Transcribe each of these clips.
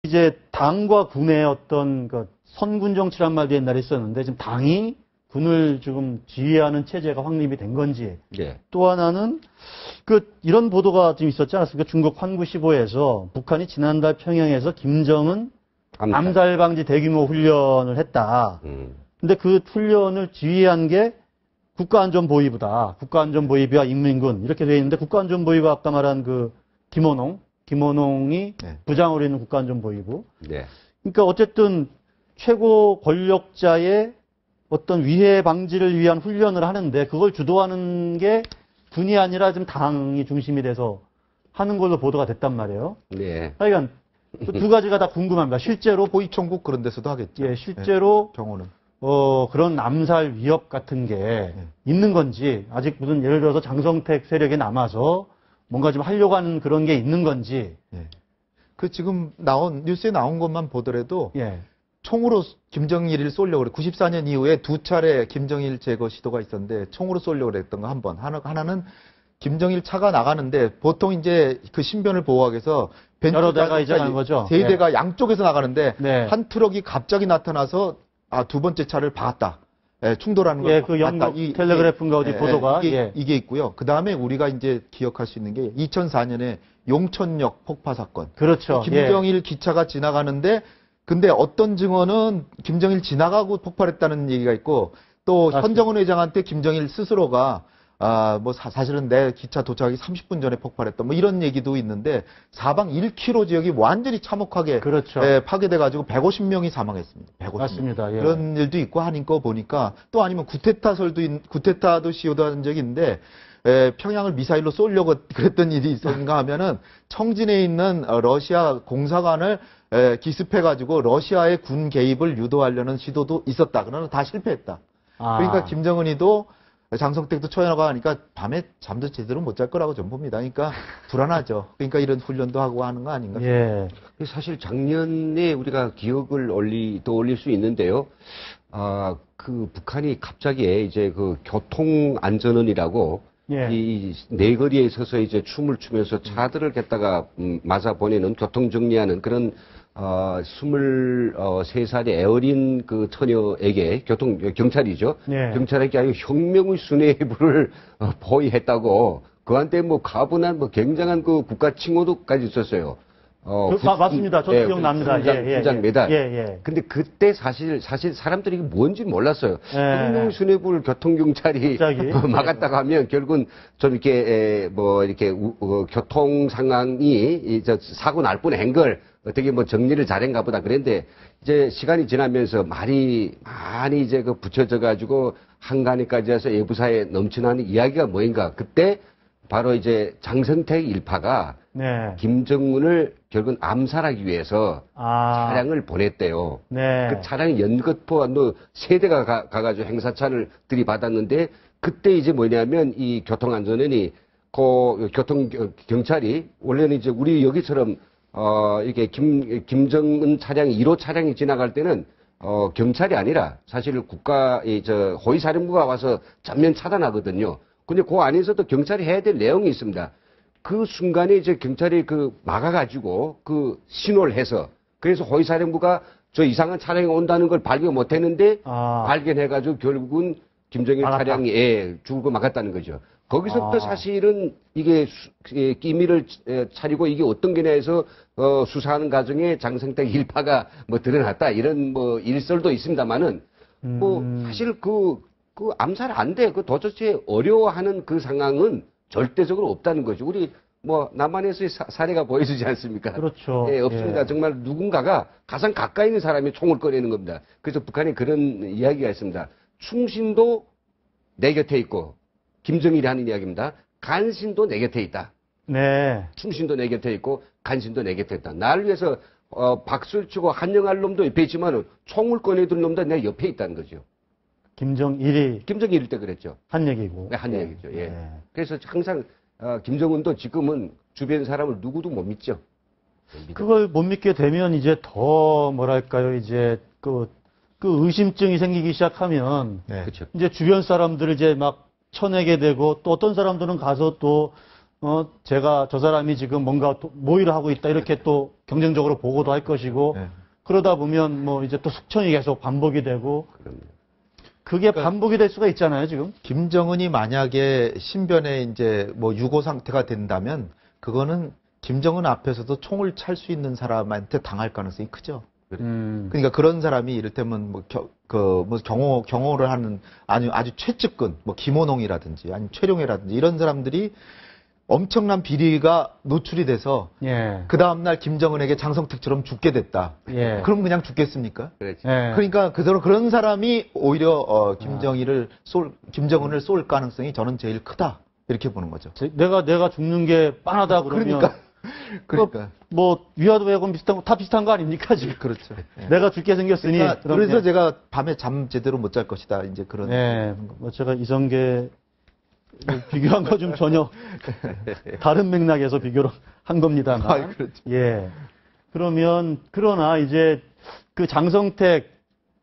이제 당과 군의 어떤 그 선군 정치란 말도 옛날에 있었는데 지금 당이 군을 지금 지휘하는 체제가 확립이 된 건지. 예. 또 하나는 이런 보도가 좀 있었지 않았습니까? 중국 환구시보에서 북한이 지난달 평양에서 김정은 암살 방지 대규모 훈련을 했다. 근데 그 훈련을 지휘한 게 국가안전보위부다. 국가안전보위부와 인민군 이렇게 돼 있는데 국가안전보위부가 아까 말한 그 김원홍이 네. 부장으로 있는 국가안전보위부. 네. 그러니까 어쨌든 최고 권력자의 어떤 위해 방지를 위한 훈련을 하는데 그걸 주도하는 게 군이 아니라 지금 당이 중심이 돼서 하는 걸로 보도가 됐단 말이에요. 네. 하여간 두 가지가 다 궁금합니다. 실제로 호위총국 그런 데서도 하겠죠. 예, 실제로 경우는 그런 암살 위협 같은 게 있는 건지 아직 무슨 예를 들어서 장성택 세력에 남아서 뭔가 좀 하려고 하는 그런 게 있는 건지. 예. 그 지금 뉴스에 나온 것만 보더라도 예. 총으로 김정일을 쏘려고 그래. 94년 이후에 두 차례 김정일 제거 시도가 있었는데 총으로 쏘려고 그랬던 거 한 번. 하나는 김정일 차가 나가는데 보통 이제 그 신변을 보호하기 위해서 여러 대가 이제 가는 거죠. 세 대가 양쪽에서 나가는데 네. 한 트럭이 갑자기 나타나서 두 번째 차를 봤다. 예, 충돌하는 걸 그 영국 텔레그래프인가 어디 보도가 이게 있고요. 그 다음에 우리가 이제 기억할 수 있는 게 2004년에 용천역 폭파 사건. 그렇죠. 김정일 기차가 지나가는데 근데 어떤 증언은 김정일 지나가고 폭발했다는 얘기가 있고 또 맞습니다. 현정은 회장한테 김정일 스스로가 사실은 내 기차 도착하기 30분 전에 폭발했다. 뭐 이런 얘기도 있는데 사방 1km 지역이 완전히 참혹하게 그렇죠. 파괴돼 가지고 150명이 사망했습니다. 150명. 맞습니다. 예. 그런 일도 있고 하니까 보니까 또 아니면 구테타도 시도도 한 적이 있는데 평양을 미사일로 쏘려고 그랬던 일이 있었는가 하면은 청진에 있는 러시아 공사관을 기습해가지고 러시아의 군 개입을 유도하려는 시도도 있었다. 그러나 다 실패했다. 그러니까 김정은이도 장성택도 초연화가 하니까 밤에 잠도 제대로 못 잘 거라고 전 봅니다. 그러니까 불안하죠. 그러니까 이런 훈련도 하고 하는 거 아닌가 싶습니다. 예. 사실 작년에 우리가 기억을 떠올릴 수 있는데요. 그 북한이 갑자기 이제 그 교통안전원이라고 예. 이 내거리에 서서 이제 춤을 추면서 차들을 갖다가 맞아 보내는 교통 정리하는 그런 23살의 애어린 그 처녀에게 경찰이죠. 예. 경찰에게 아주 혁명의 수뇌부를 포위했다고 그한테 뭐 가분한 굉장한 그 국가 칭호도까지 있었어요. 맞습니다. 저도 기억납니다. 훈장 메달. 예. 근데 그때 사실 사람들이 이게 뭔지 몰랐어요. 혁명 수뇌부를 교통경찰이 막았다가 하면 결국은 좀 이렇게 교통 상황이 사고 날 뻔한 걸 어떻게 뭐 정리를 잘한가 보다 그랬는데 이제 시간이 지나면서 말이 많이 이제 붙여져 가지고 한간에까지 해서 예부사에 넘쳐나는 이야기가 뭐인가. 그때 바로 이제 장성택 일파가 김정은을 결국은 암살하기 위해서 차량을 보냈대요. 그 차량이 연거푸 세 대가 가가지고 행사차를 들이받았는데 그때 이제 뭐냐면 이 교통안전원이 경찰이 원래는 이제 우리 여기처럼 이렇게 김정은 차량이 1호 차량이 지나갈 때는 경찰이 아니라 사실 호위사령부가 와서 전면 차단하거든요. 근데 그 안에서도 경찰이 해야 될 내용이 있습니다. 그 순간에 이제 경찰이 막아가지고 신호를 해서 그래서 호위사령부가 저 이상한 차량이 온다는 걸 발견 못 했는데 발견해가지고 결국은 김정일 차량이 죽을 거 막았다는 거죠. 거기서부터 사실은 이게 끼미를 차리고 이게 어떤 게냐 해서 수사하는 과정에 장성택 일파가 드러났다 이런 일설도 있습니다만은 사실 그 암살 안 돼. 도저히 어려워하는 그 상황은 절대적으로 없다는 거죠. 우리 남한에서의 사례가 보여주지 않습니까? 그렇죠. 예, 없습니다. 예. 정말 누군가가 가장 가까이 있는 사람이 총을 꺼내는 겁니다. 그래서 북한에 그런 이야기가 있습니다. 충신도 내 곁에 있고 김정일이 하는 이야기입니다. 간신도 내 곁에 있다. 네. 충신도 내 곁에 있고 간신도 내 곁에 있다. 나를 위해서 박수를 치고 환영할 놈도 옆에 있지만 총을 꺼내들 놈도 내 옆에 있다는 거죠. 김정일일 때 그랬죠. 한 얘기고. 네, 한 얘기죠. 예. 그래서 항상 김정은도 지금은 주변 사람을 누구도 못 믿죠. 그걸 못 믿게 되면 이제 더 뭐랄까요, 이제 그 의심증이 생기기 시작하면 그렇죠. 이제 주변 사람들을 이제 막 쳐내게 되고 또 어떤 사람들은 가서 또 제가 저 사람이 지금 뭔가 모의를 하고 있다 이렇게 또 경쟁적으로 보고도 할 것이고 네. 그러다 보면 뭐 이제 또 숙청이 계속 반복이 되고 그럼요. 그게 그러니까 반복이 될 수가 있잖아요, 지금. 김정은이 만약에 신변에 이제 뭐 유고 상태가 된다면 그거는 김정은 앞에서도 총을 찰 수 있는 사람한테 당할 가능성이 크죠. 그러니까 그런 사람이 이를테면 뭐 경호를 하는 아주 최측근 뭐 김원홍이라든지 아니면 최룡해라든지 이런 사람들이 엄청난 비리가 노출이 돼서 예. 그 다음날 김정은에게 장성택처럼 죽게 됐다. 예. 그럼 그냥 죽겠습니까? 그렇지. 예. 그러니까 그런 사람이 오히려 김정은을 쏠 가능성이 저는 제일 크다. 이렇게 보는 거죠. 내가 죽는 게 빤하다 그러면 그러니까 뭐 위화도 외건 비슷한 거 다 비슷한 거 아닙니까 지금? 그렇죠. 예. 내가 죽게 생겼으니 그래서 제가 밤에 잠 제대로 못 잘 것이다. 이제 그런. 네, 뭐 제가 이성계 비교한 거 좀 전혀 다른 맥락에서 비교를 한 겁니다만. 아, 그렇죠. 예. 그러나 이제 그 장성택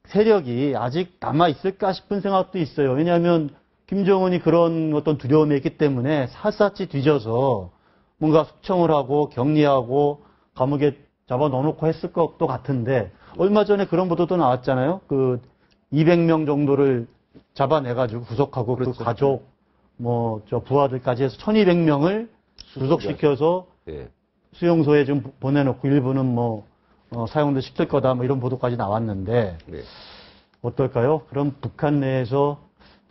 세력이 아직 남아 있을까 싶은 생각도 있어요. 왜냐하면 김정은이 그런 어떤 두려움이 있기 때문에 샅샅이 뒤져서 뭔가 숙청을 하고 격리하고 감옥에 잡아 넣어놓고 했을 것도 같은데 얼마 전에 그런 보도도 나왔잖아요. 그 200명 정도를 잡아내가지고 구속하고 그렇죠. 그 가족 저 부하들까지 해서 1200명을 구속시켜서 예. 수용소에 좀 보내놓고 일부는 사용도 시킬 거다 이런 보도까지 나왔는데 네. 어떨까요? 그럼 북한 내에서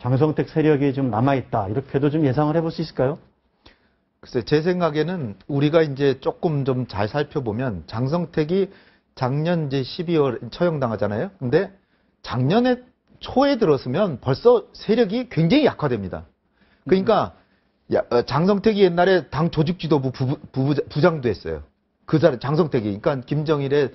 장성택 세력이 좀 남아있다 이렇게도 좀 예상을 해볼 수 있을까요? 글쎄 제 생각에는 우리가 이제 조금 좀 잘 살펴보면 장성택이 작년 이제 12월 처형당하잖아요. 근데 작년에 초에 들었으면 벌써 세력이 굉장히 약화됩니다. 그러니까 장성택이 옛날에 당 조직지도부 부장도 했어요. 그 자리 장성택이 그러니까 김정일의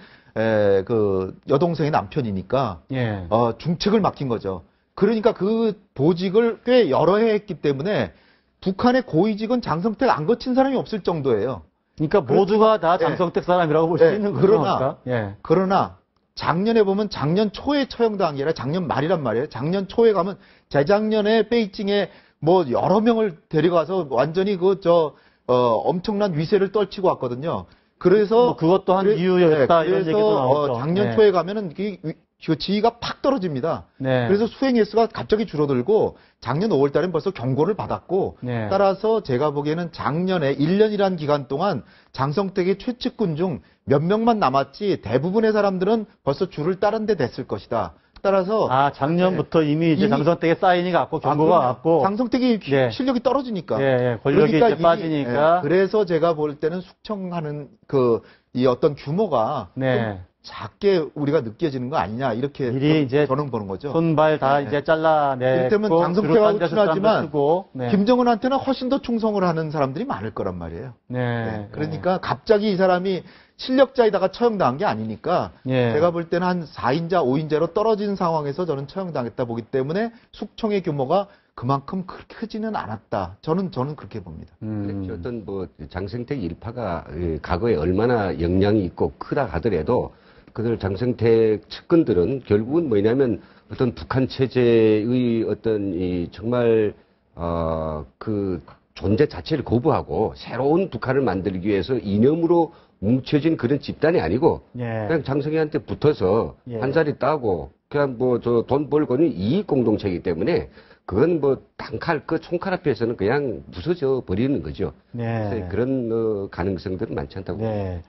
그 여동생의 남편이니까 예. 중책을 맡긴 거죠. 그러니까 그 보직을 꽤 여러 해 했기 때문에 북한의 고위직은 장성택 안 거친 사람이 없을 정도예요. 그러니까 모두가 다 장성택 사람이라고 볼 수 있는 거죠. 그러나 작년에 보면 작년 초에 처형당한 게 아니라 작년 말이란 말이에요. 작년 초에 가면 재작년에 베이징에 여러 명을 데려가서 완전히 엄청난 위세를 떨치고 왔거든요. 그래서 그것도 한 이유였다 이런 그래서 얘기도 나왔죠. 작년 초에 가면은 그 지위가 팍 떨어집니다. 네. 그래서 수행 횟수가 갑자기 줄어들고 작년 5월 달엔 벌써 경고를 받았고 네. 따라서 제가 보기에는 작년에 1년이란 기간 동안 장성택의 최측근 중 몇 명만 남았지 대부분의 사람들은 벌써 줄을 따른 데 됐을 것이다. 따라서 작년부터 이미 이제 장성택의 사인이 갔고 경고가 갔고 장성택이 예. 실력이 떨어지니까 권력이 그러니까 이제 빠지니까 그래서 제가 볼 때는 숙청하는 이 어떤 규모가 좀 작게 우리가 느껴지는 거 아니냐 이렇게 미리 이제 저는 보는 거죠. 손발 다 이제 잘라내고 이를테면 장성택하고 친하지만 네. 김정은한테는 훨씬 더 충성을 하는 사람들이 많을 거란 말이에요. 네. 그러니까 갑자기 이 사람이 실력자이다가 처형당한 게 아니니까 예. 제가 볼 때는 한 4인자, 5인자로 떨어진 상황에서 저는 처형당했다 보기 때문에 숙청의 규모가 그만큼 그렇게 크지는 않았다. 저는 그렇게 봅니다. 어떤 장성택 일파가 과거에 얼마나 영향이 있고 크다 하더라도 그들 장성택 측근들은 결국은 뭐냐면 어떤 북한 체제의 어떤 정말 그 존재 자체를 거부하고 새로운 북한을 만들기 위해서 이념으로 뭉쳐진 그런 집단이 아니고 그냥 장성희한테 붙어서 한 자리 따고 그냥 돈 벌고는 이익 공동체이기 때문에 그건 단칼 총칼 앞에서는 그냥 부서져 버리는 거죠. 그래서 그런 가능성들은 많지 않다고 봅니다.